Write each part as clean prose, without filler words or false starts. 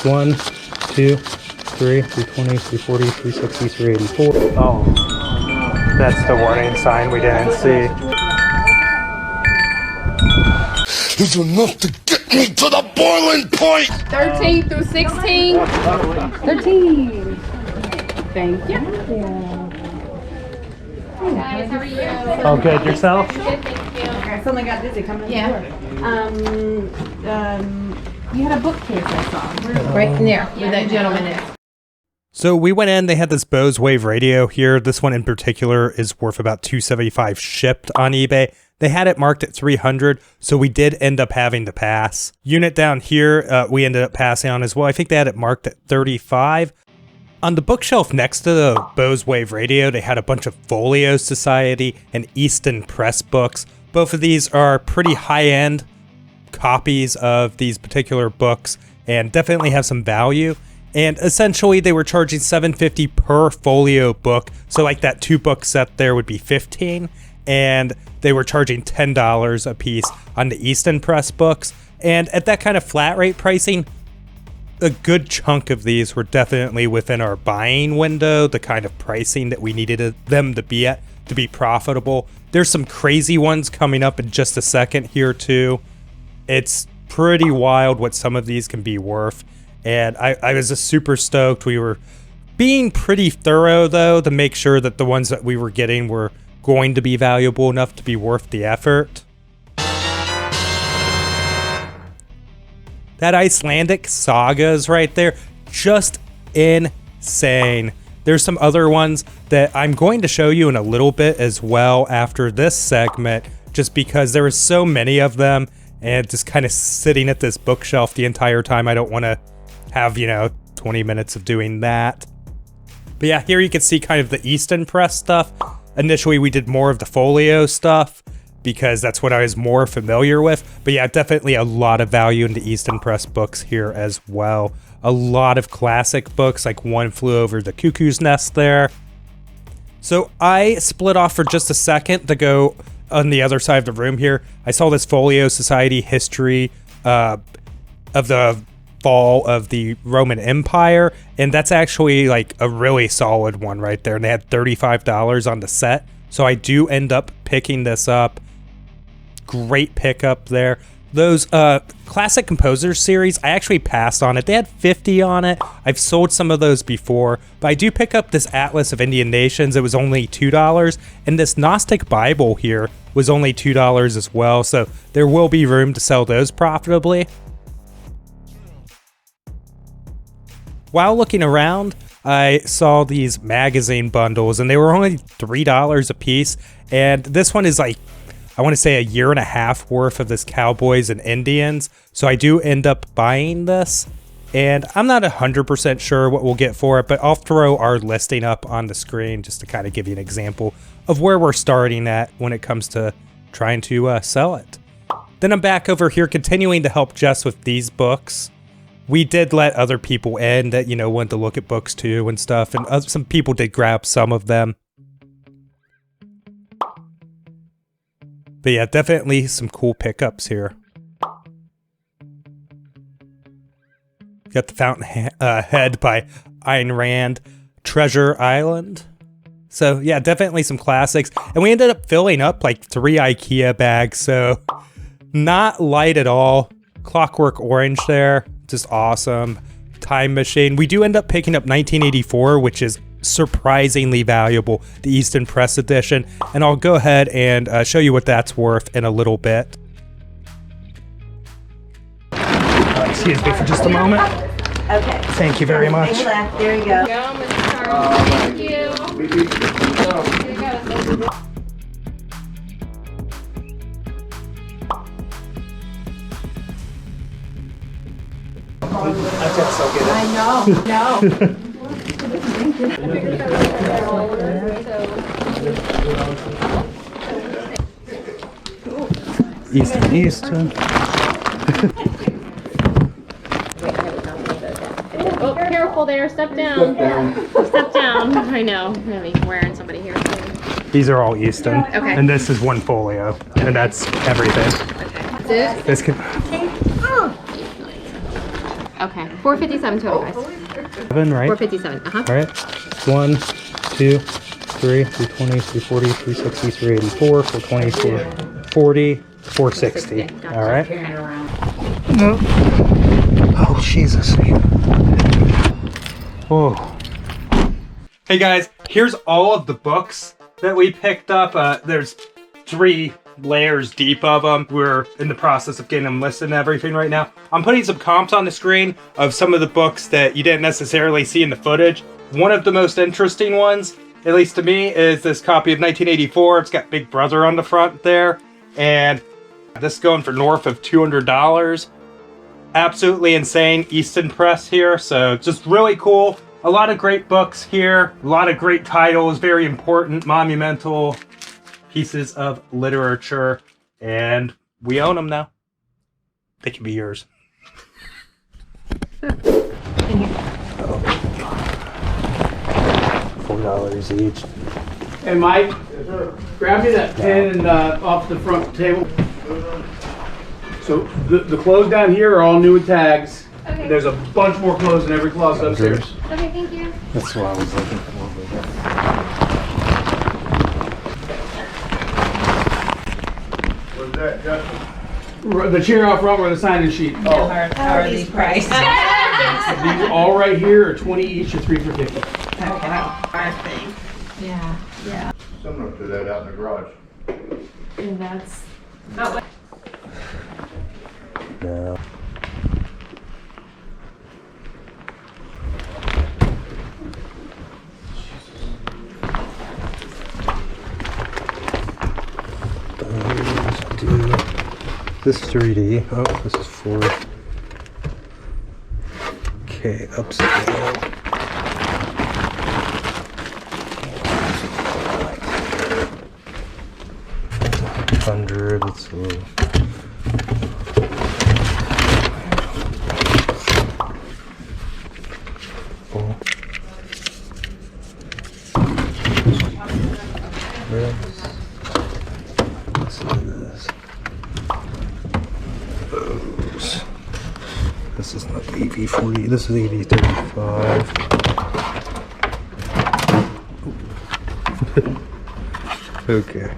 1, 2, 3, 320, 340, 360, 384. Oh, that's the warning sign we didn't see. It's enough to get me to the boiling point! 13 through 16. 13. Thank you. Hey guys, how are you? Oh, good. Yourself? Good, thank you. I suddenly got dizzy coming in the door. You had a bookcase I saw. Right in there, where that gentleman is. So we went in, they had this Bose Wave radio here. This one in particular is worth about $275 shipped on eBay. They had it marked at $300, so we did end up having to pass. Unit down here, we ended up passing on as well. I think they had it marked at $35. On the bookshelf next to the Bose Wave radio, they had a bunch of Folio Society and Easton Press books. Both of these are pretty high-end copies of these particular books and definitely have some value. And essentially, they were charging $7.50 per folio book. So like that 2-book set there would be $15. And they were charging $10 a piece on the Easton Press books. And at that kind of flat rate pricing, a good chunk of these were definitely within our buying window, the kind of pricing that we needed them to be at to be profitable. There's some crazy ones coming up in just a second here too. It's pretty wild what some of these can be worth. And I was just super stoked. We were being pretty thorough though to make sure that the ones that we were getting were going to be valuable enough to be worth the effort. That Icelandic sagas right there, just insane. There's some other ones that I'm going to show you in a little bit as well after this segment, just because there were so many of them and just kind of sitting at this bookshelf the entire time. I don't want to have, 20 minutes of doing that. But yeah, here you can see kind of the Easton Press stuff. Initially, we did more of the folio stuff, because that's what I was more familiar with. But yeah, definitely a lot of value in the Easton Press books here as well. A lot of classic books, like One Flew Over the Cuckoo's Nest there. So I split off for just a second to go on the other side of the room here. I saw this Folio Society history of the fall of the Roman Empire, and that's actually like a really solid one right there. And they had $35 on the set. So I do end up picking this up. Great pickup there. Those classic composers series, I actually passed on it. They had 50 on it. I've sold some of those before, but I do pick up this Atlas of Indian Nations. It was only $2, and this Gnostic Bible here was only $2 as well, so there will be room to sell those profitably. While looking around, I saw these magazine bundles, and they were only $3 a piece, and this one is like, I want to say a year and a half worth of this Cowboys and Indians. So I do end up buying this, and I'm not 100% sure what we'll get for it, but I'll throw our listing up on the screen just to kind of give you an example of where we're starting at when it comes to trying to sell it. Then I'm back over here continuing to help Jess with these books. We did let other people in that, wanted to look at books too and stuff, and some people did grab some of them. But yeah, definitely some cool pickups here. Got the Fountainhead by Ayn Rand, Treasure Island. So yeah, definitely some classics. And we ended up filling up like 3 IKEA bags, so not light at all. Clockwork Orange there, just awesome. Time Machine. We do end up picking up 1984, which is surprisingly valuable, the Easton Press edition, and I'll go ahead and show you what that's worth in a little bit. Excuse me for just a moment. Okay. Thank you very much. There you go. Thank you. I know. No. Easton. Oh, careful there. Step down. Step down. I know. I'm gonna be wearing somebody here soon. These are all Easton. Okay. And this is one folio. And that's everything. Okay. That's it? This could... Okay, 457 total, guys. 7, right? 457. Uh huh. All right. 1, 2, 3, 320, 340, 360, 384, 420, 440, 460. Gotcha. All right. No. Oh, Jesus. Oh. Hey guys, here's all of the books that we picked up. There's 3 layers deep of them. We're in the process of getting them listed and everything right now. I'm putting some comps on the screen of some of the books that you didn't necessarily see in the footage. One of the most interesting ones, at least to me, is this copy of 1984. It's got Big Brother on the front there, and this is going for north of $200. Absolutely insane. Easton Press here, so just really cool. A lot of great books here, a lot of great titles, very important, monumental pieces of literature, and we own them now. They can be yours. $4 each. Hey Mike, grab me that pen and off the front table. So the clothes down here are all new with tags. Okay. There's a bunch more clothes in every closet upstairs. Okay, thank you. That's what I was looking for. What's that, Justin? The chair out front where the sign-in sheet. How are these priced? These all right here are 20 each or 3 for 50. Our thing. Yeah. Similar to that out in the garage. And that's. No. This is 3D. Oh, this is 4. Okay, upside down. $100. Let's see. Cool. This is. This is not AV40, this is AV35. Okay.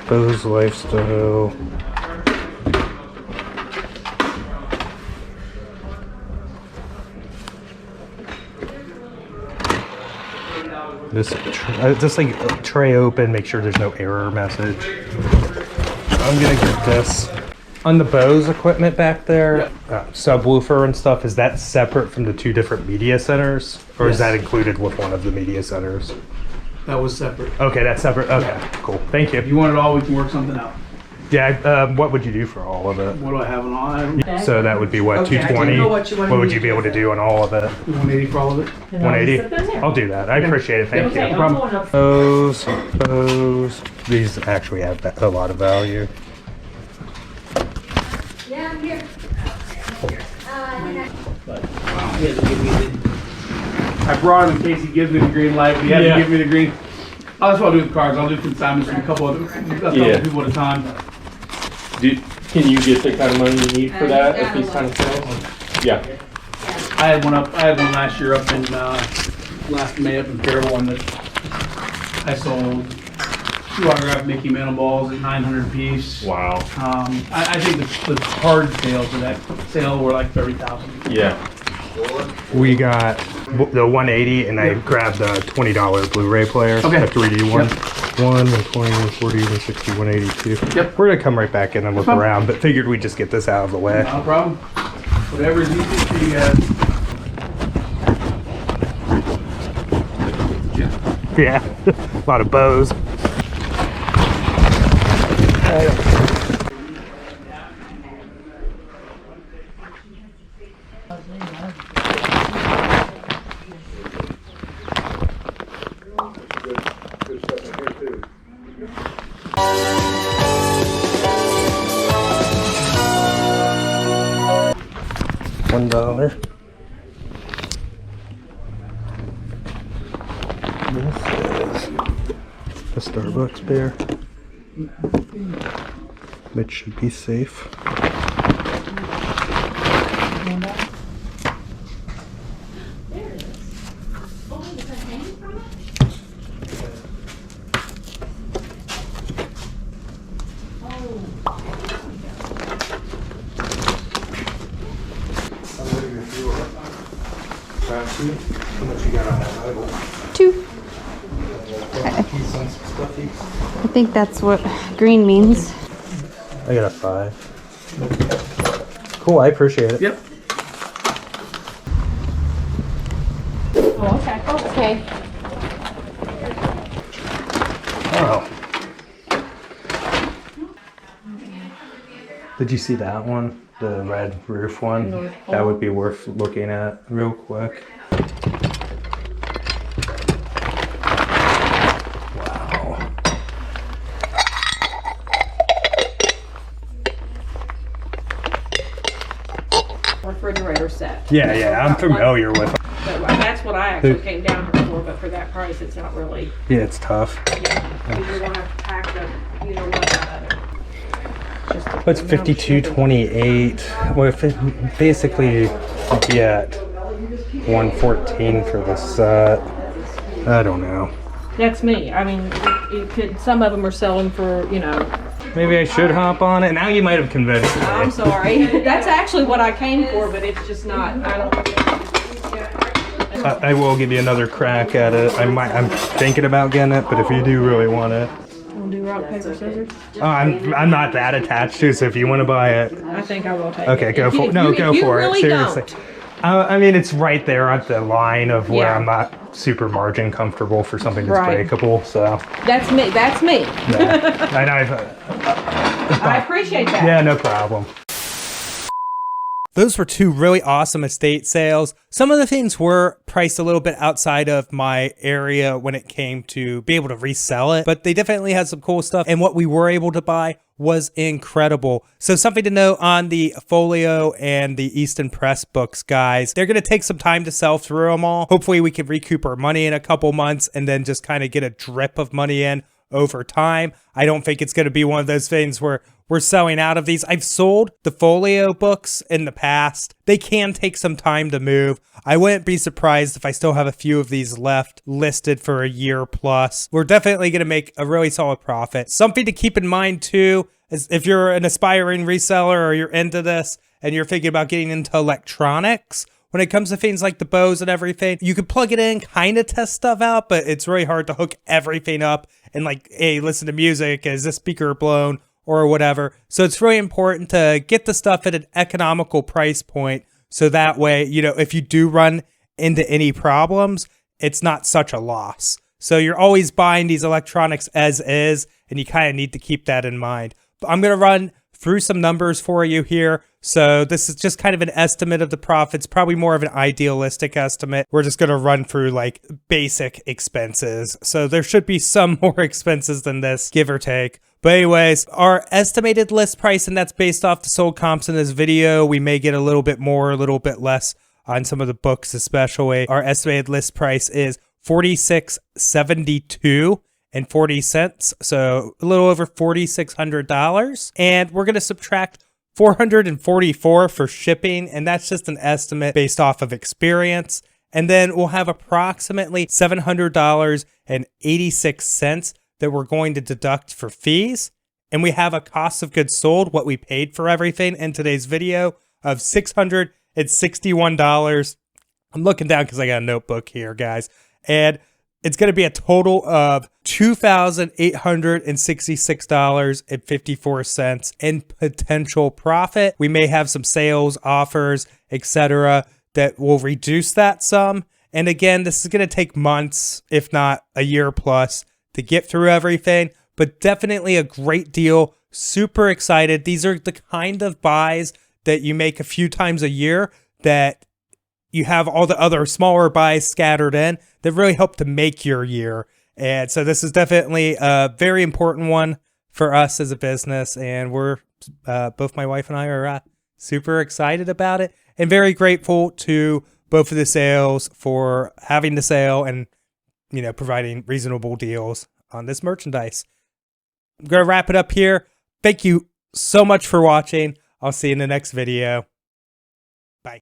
Bose Lifestyle. This just like tray open, make sure there's no error message. I'm gonna get this. On the Bose equipment back there, subwoofer and stuff, is that separate from the 2 different media centers? Or is Yes. that included with one of the media centers? That was separate. Okay, that's separate. Okay, cool. Thank If you. you want it all, we can work something out. Yeah, what would you do for all of it? What do I have on all? So that would be what, Okay, I didn't 220? know what you wanted What would me you to be able to do on all of it? 180 for all of it. 180? I'll do that. I appreciate it. Thank No you. problem. Bose. These actually have a lot of value. Yeah, I'm here. He hasn't given me I brought him in case he gives me the green light, but he hasn't given me the green. Oh, that's what I'll do with cars. I'll do consignments from a couple of people at a time. Can you get the kind of money you need for that at these kind of sales? Yeah. I had one last year up in last May up in Fairlawn that I sold 2 autographed Mickey Mantle balls at 900 a piece. Wow. I think the hard sales of that sale were like 30,000. Yeah. We got the 180 and I grabbed the $20 Blu-ray player, Okay. the 3D one. 120, 140, 160, 182. Yep. We're gonna come right back in and look Fine. around, but figured we'd just get this out of the way. Not a problem. Whatever's easiest for you guys. Yeah, a lot of bows. Good stuff in here too. $1. This is the Starbucks bear, which should be safe. There it is. Oh, is that hanging from it? How much you got on that Bible? 2. I think that's what green means. I got a 5. Cool, I appreciate it. Yep. Oh, okay. Okay. Oh. Did you see that one? The red roof one? That would be worth looking at real quick. Wow. Refrigerator set. Yeah, I'm familiar with it. But that's what I actually came down here for, but for that price, it's not really, Yeah, it's tough. because you're gonna have to pack the, you know, what out of it. Just to What's put them on the 52.28? Well, if it, basically you get 114 for the set. I don't know. That's me. I mean, you could, some of them are selling for, you know, Maybe I should hop on it. Now you might have convinced me. I'm sorry. That's actually what I came for, but it's just not, I don't. I will give you another crack at it. I'm thinking about getting it, but if you do really want it, Wanna do rock, paper, scissors? I'm not that attached to. So if you want to buy it, I think I will take it. okay, go If you- for if no, you- go if you for really it. Seriously. don't. I mean, it's right there at the line of where Yeah. I'm not super margin comfortable for something that's Right. breakable. So That's me. That's me. yeah, I know. I appreciate that. Yeah, no problem. Those were 2 really awesome estate sales. Some of the things were priced a little bit outside of my area when it came to be able to resell it, but they definitely had some cool stuff. And what we were able to buy was incredible. So something to note on the Folio and the Easton Press books, guys. They're going to take some time to sell through them all. Hopefully we can recoup our money in a couple months and then just kind of get a drip of money in over time. I don't think it's going to be one of those things where we're selling out of these. I've sold the Folio books in the past. They can take some time to move. I wouldn't be surprised if I still have a few of these left listed for a year plus. We're definitely going to make a really solid profit. Something to keep in mind too is if you're an aspiring reseller or you're into this and you're thinking about getting into electronics, when it comes to things like the bows and everything, you can plug it in, kind of test stuff out, but it's really hard to hook everything up and like, hey, listen to music, is this speaker blown or whatever. So it's really important to get the stuff at an economical price point. So that way, you know, if you do run into any problems, it's not such a loss. So you're always buying these electronics as is, and you kind of need to keep that in mind. But I'm going to run through some numbers for you here. So this is just kind of an estimate of the profits, probably more of an idealistic estimate. We're just going to run through like basic expenses. So there should be some more expenses than this, give or take. But anyways, our estimated list price, and that's based off the sold comps in this video. We may get a little bit more, a little bit less on some of the books, especially. Our estimated list price is $46.72.40, so a little over $4,600. And we're going to subtract $444 for shipping, and that's just an estimate based off of experience. And then we'll have approximately $700.86 that we're going to deduct for fees. And we have a cost of goods sold, what we paid for everything in today's video, of $661. I'm looking down because I got a notebook here, guys. And it's going to be a total of $2,866.54 in potential profit. We may have some sales, offers, etc. that will reduce that sum. And again, this is going to take months, if not a year plus, to get through everything. But definitely a great deal. Super excited. These are the kind of buys that you make a few times a year that you have all the other smaller buys scattered in that really help to make your year. And so this is definitely a very important one for us as a business. And we're, both my wife and I are super excited about it and very grateful to both of the sales for having the sale and, you know, providing reasonable deals on this merchandise. I'm going to wrap it up here. Thank you so much for watching. I'll see you in the next video.